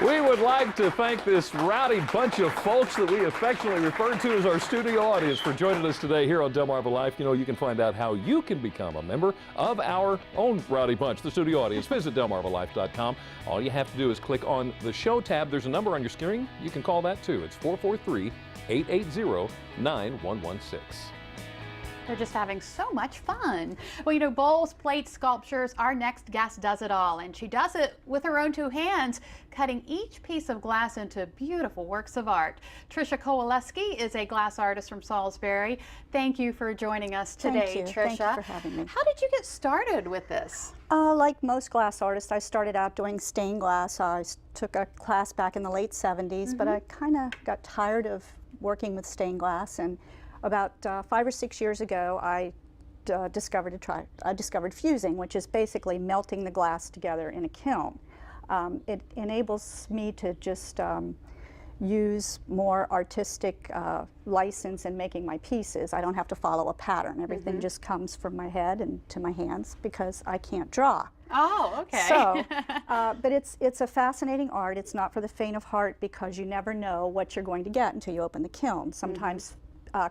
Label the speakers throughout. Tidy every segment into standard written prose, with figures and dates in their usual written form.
Speaker 1: We would like to thank this rowdy bunch of folks that we affectionately refer to as our studio audience for joining us today here on Delmarva Life. You know, you can find out how you can become a member of our own rowdy bunch, the studio audience. Visit delmarvalife.com. All you have to do is click on the show tab. There's a number on your screen. You can call that too. It's 443-880-9116.
Speaker 2: They're just having so much fun. Well, you know, bowls, plates, sculptures, our next guest does it all, and she does it with her own two hands, cutting each piece of glass into beautiful works of art. Tricia Kowalewski is a glass artist from Salisbury. Thank you for joining us today, Tricia.
Speaker 3: Thank you for having me.
Speaker 2: How did you get started with this?
Speaker 3: Like most glass artists, I started out doing stained glass. I took a class back in the late 70s, but I kind of got tired of working with stained glass, and about 5 or 6 years ago, I discovered fusing, which is basically melting the glass together in a kiln. It enables me to just use more artistic license in making my pieces. I don't have to follow a pattern. Everything just comes from my head and to my hands because I can't draw.
Speaker 2: Oh, okay.
Speaker 3: So, but it's a fascinating art. It's not for the faint of heart because you never know what you're going to get until you open the kiln. Sometimes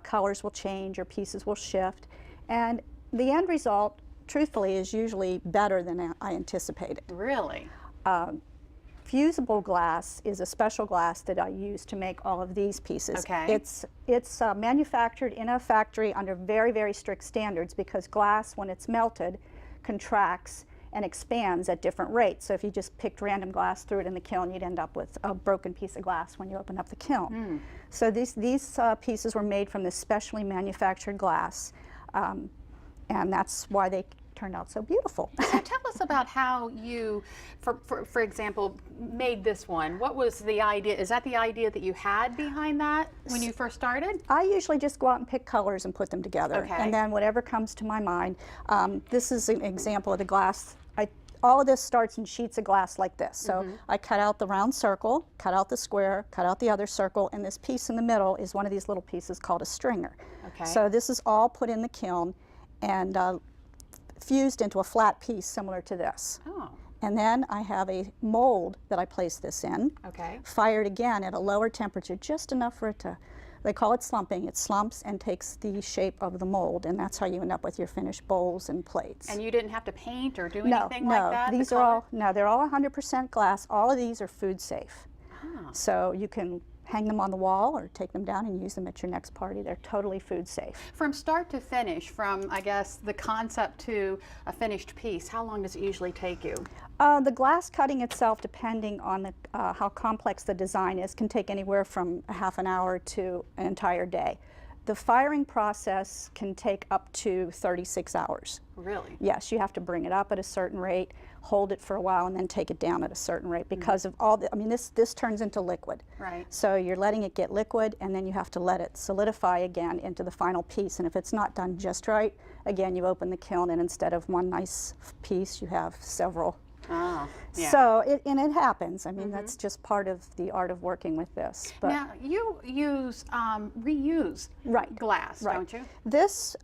Speaker 3: colors will change or pieces will shift, and the end result, truthfully, is usually better than I anticipated.
Speaker 2: Really?
Speaker 3: Fusible glass is a special glass that I use to make all of these pieces.
Speaker 2: Okay.
Speaker 3: It's manufactured in a factory under very, very strict standards because glass, when it's melted, contracts and expands at different rates. So if you just picked random glass, threw it in the kiln, you'd end up with a broken piece of glass when you open up the kiln. So these pieces were made from this specially manufactured glass, and that's why they turned out so beautiful.
Speaker 2: So tell us about how you, for example, made this one. What was the idea? Is that the idea that you had behind that when you first started?
Speaker 3: I usually just go out and pick colors and put them together, and then whatever comes to my mind. This is an example of the glass. All of this starts in sheets of glass like this. So I cut out the round circle, cut out the square, cut out the other circle, and this piece in the middle is one of these little pieces called a stringer.
Speaker 2: Okay.
Speaker 3: So this is all put in the kiln and fused into a flat piece similar to this.
Speaker 2: Oh.
Speaker 3: And then I have a mold that I place this in, fired again at a lower temperature, just enough for it to, they call it slumping. It slumps and takes the shape of the mold, and that's how you end up with your finished bowls and plates.
Speaker 2: And you didn't have to paint or do anything like that?
Speaker 3: These are all, no, they're all 100% glass. All of these are food safe. So you can hang them on the wall or take them down and use them at your next party. They're totally food safe.
Speaker 2: From start to finish, from I guess the concept to a finished piece, how long does it usually take you?
Speaker 3: The glass cutting itself, depending on the, how complex the design is, can take anywhere from a half an hour to an entire day. The firing process can take up to 36 hours.
Speaker 2: Really?
Speaker 3: Yes, you have to bring it up at a certain rate, hold it for a while, and then take it down at a certain rate because of all the, I mean, this turns into liquid.
Speaker 2: Right.
Speaker 3: So you're letting it get liquid, and then you have to let it solidify again into the final piece. And if it's not done just right, again, you open the kiln, and instead of one nice piece, you have several.
Speaker 2: Oh, yeah.
Speaker 3: So it happens. I mean, that's just part of the art of working with this. But
Speaker 2: now you use reuse glass, don't you?
Speaker 3: This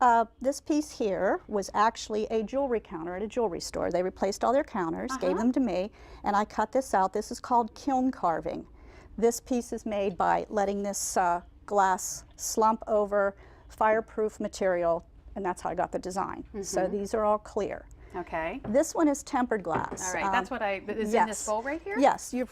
Speaker 3: this piece here was actually a jewelry counter at a jewelry store. They replaced all their counters, gave them to me, and I cut this out. This is called kiln carving. This piece is made by letting this glass slump over fireproof material, and that's how I got the design. So these are all clear.
Speaker 2: Okay.
Speaker 3: This one is tempered glass.
Speaker 2: All right, that's what is in this bowl right here?
Speaker 3: Yes, you're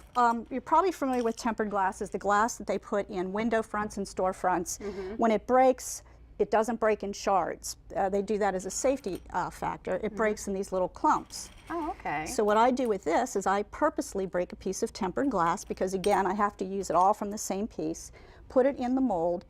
Speaker 3: probably familiar with tempered glass. Is the glass that they put in window fronts and storefronts. When it breaks, it doesn't break in shards. They do that as a safety factor. It breaks in these little clumps.
Speaker 2: Oh, okay.
Speaker 3: So what I do with this is I purposely break a piece of tempered glass because, again, I have to use it all from the same piece, put it in the mold.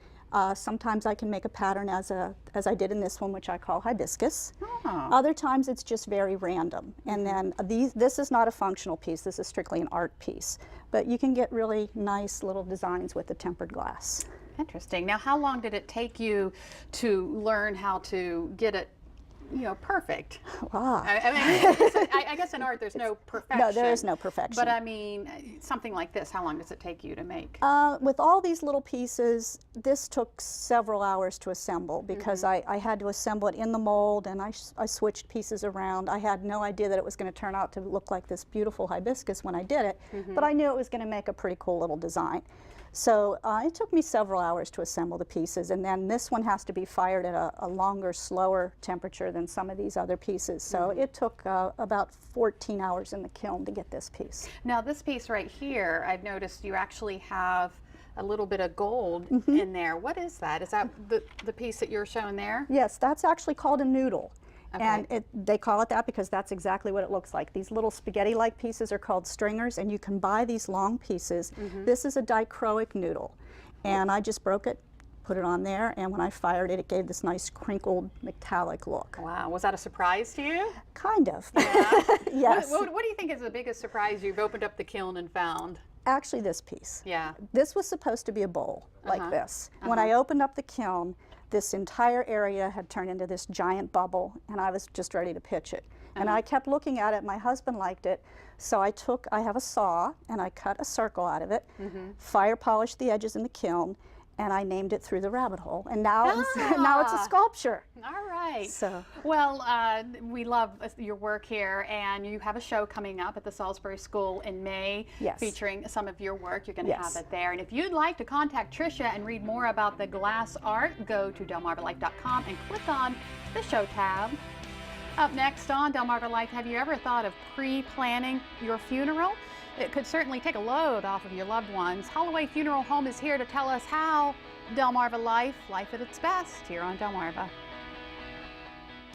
Speaker 3: Sometimes I can make a pattern as I did in this one, which I call hibiscus. Other times it's just very random. And then this is not a functional piece, this is strictly an art piece. But you can get really nice little designs with the tempered glass.
Speaker 2: Interesting. Now, how long did it take you to learn how to get it, you know, perfect?
Speaker 3: Wow.
Speaker 2: I I guess in art there's no perfection.
Speaker 3: No, there is no perfection.
Speaker 2: But I mean, something like this, how long does it take you to make?
Speaker 3: With all these little pieces, this took several hours to assemble because I had to assemble it in the mold, and I switched pieces around. I had no idea that it was going to turn out to look like this beautiful hibiscus when I did it, but I knew it was going to make a pretty cool little design. So it took me several hours to assemble the pieces, and then this one has to be fired at a longer, slower temperature than some of these other pieces. So it took about 14 hours in the kiln to get this piece.
Speaker 2: Now this piece right here, I've noticed you actually have a little bit of gold in there. What is that? Is that the piece that you're showing there?
Speaker 3: Yes, that's actually called a noodle.
Speaker 2: Okay.
Speaker 3: And they call it that because that's exactly what it looks like. These little spaghetti-like pieces are called stringers, and you can buy these long pieces. This is a dichroic noodle, and I just broke it, put it on there, and when I fired it, it gave this nice crinkled metallic look.
Speaker 2: Wow, was that a surprise to you?
Speaker 3: Kind of.
Speaker 2: Yeah.
Speaker 3: Yes.
Speaker 2: What do you think is the biggest surprise you've opened up the kiln and found?
Speaker 3: Actually, this piece.
Speaker 2: Yeah.
Speaker 3: This was supposed to be a bowl like this. When I opened up the kiln, this entire area had turned into this giant bubble, and I was just ready to pitch it. And I kept looking at it. My husband liked it, so I have a saw, and I cut a circle out of it, fire polished the edges in the kiln, and I named it Through the Rabbit Hole. And now, now it's a sculpture.
Speaker 2: All right.
Speaker 3: So.
Speaker 2: Well, we love your work here, and you have a show coming up at the Salisbury School in May featuring some of your work. You're going to have it there. And if you'd like to contact Tricia and read more about the glass art, go to delmarvalife.com and click on the show tab. Up next on Delmarva Life, have you ever thought of pre-planning your funeral? It could certainly take a load off of your loved ones. Holloway Funeral Home is here to tell us how. Delmarva Life, life at its best, here on Delmarva.